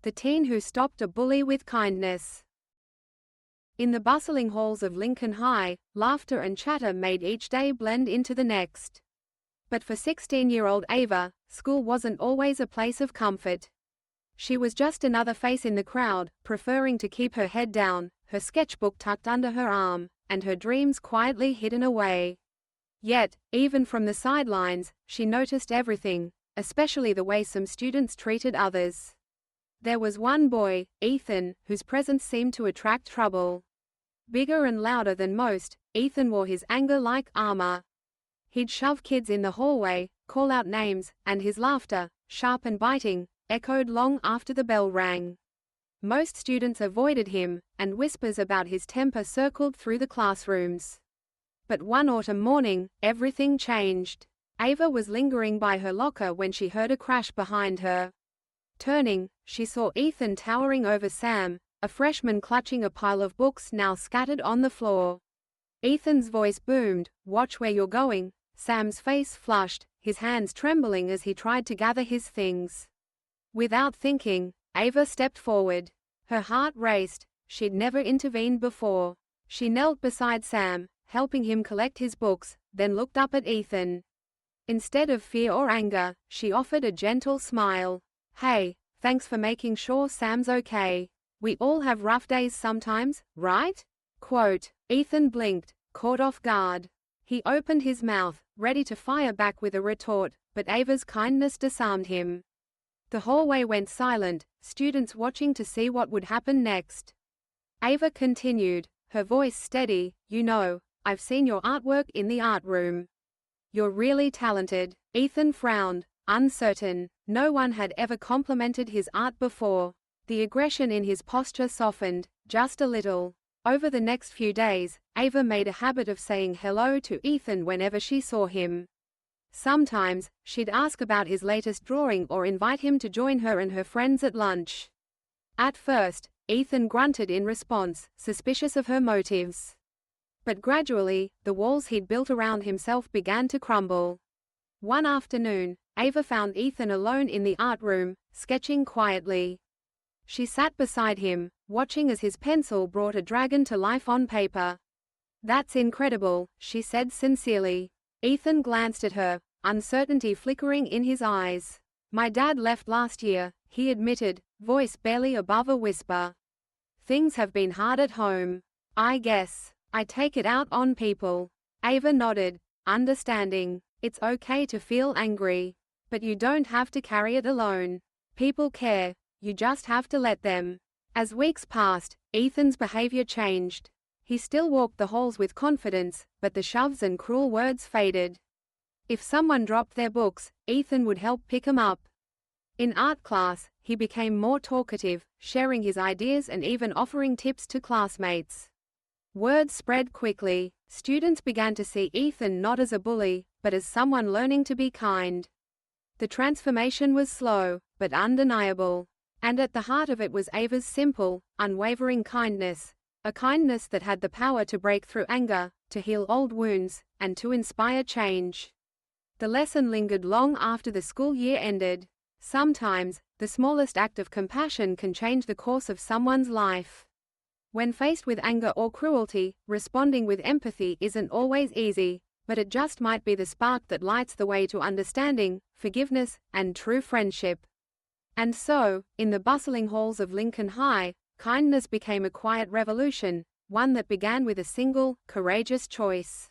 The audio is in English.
the teen who stopped a bully with kindness. In the bustling halls of Lincoln High, laughter and chatter made each day blend into the next. But for 16-year-old Ava, school wasn't always a place of comfort. She was just another face in the crowd, preferring to keep her head down, her sketchbook tucked under her arm, and her dreams quietly hidden away. Yet, even from the sidelines, she noticed everything, especially the way some students treated others. There was one boy, Ethan, whose presence seemed to attract trouble. Bigger and louder than most, Ethan wore his anger like armor. He'd shove kids in the hallway, call out names, and his laughter, sharp and biting, echoed long after the bell rang. Most students avoided him, and whispers about his temper circled through the classrooms. But one autumn morning, everything changed. Ava was lingering by her locker when she heard a crash behind her. Turning, she saw Ethan towering over Sam, a freshman clutching a pile of books now scattered on the floor. Ethan's voice boomed, "Watch where you're going." Sam's face flushed, his hands trembling as he tried to gather his things. Without thinking, Ava stepped forward. Her heart raced. She'd never intervened before. She knelt beside Sam, helping him collect his books, then looked up at Ethan. Instead of fear or anger, she offered a gentle smile. "Hey, thanks for making sure Sam's okay. We all have rough days sometimes, right?" Quote. Ethan blinked, caught off guard. He opened his mouth, ready to fire back with a retort, but Ava's kindness disarmed him. The hallway went silent, students watching to see what would happen next. Ava continued, her voice steady, "You know, I've seen your artwork in the art room. You're really talented." Ethan frowned, uncertain. No one had ever complimented his art before. The aggression in his posture softened, just a little. Over the next few days, Ava made a habit of saying hello to Ethan whenever she saw him. Sometimes, she'd ask about his latest drawing or invite him to join her and her friends at lunch. At first, Ethan grunted in response, suspicious of her motives. But gradually, the walls he'd built around himself began to crumble. One afternoon, Ava found Ethan alone in the art room, sketching quietly. She sat beside him, watching as his pencil brought a dragon to life on paper. "That's incredible," she said sincerely. Ethan glanced at her, uncertainty flickering in his eyes. "My dad left last year," he admitted, voice barely above a whisper. "Things have been hard at home. I guess I take it out on people." Ava nodded, understanding. It's okay to feel angry. But you don't have to carry it alone. People care. You just have to let them. As weeks passed, Ethan's behavior changed. He still walked the halls with confidence, but the shoves and cruel words faded. If someone dropped their books, Ethan would help pick them up. In art class, he became more talkative, sharing his ideas and even offering tips to classmates. Word spread quickly. Students began to see Ethan not as a bully, but as someone learning to be kind. The transformation was slow, but undeniable. And at the heart of it was Ava's simple, unwavering kindness. A kindness that had the power to break through anger, to heal old wounds, and to inspire change. The lesson lingered long after the school year ended. Sometimes, the smallest act of compassion can change the course of someone's life. When faced with anger or cruelty, responding with empathy isn't always easy, but it just might be the spark that lights the way to understanding, forgiveness, and true friendship. And so, in the bustling halls of Lincoln High, kindness became a quiet revolution, one that began with a single, courageous choice.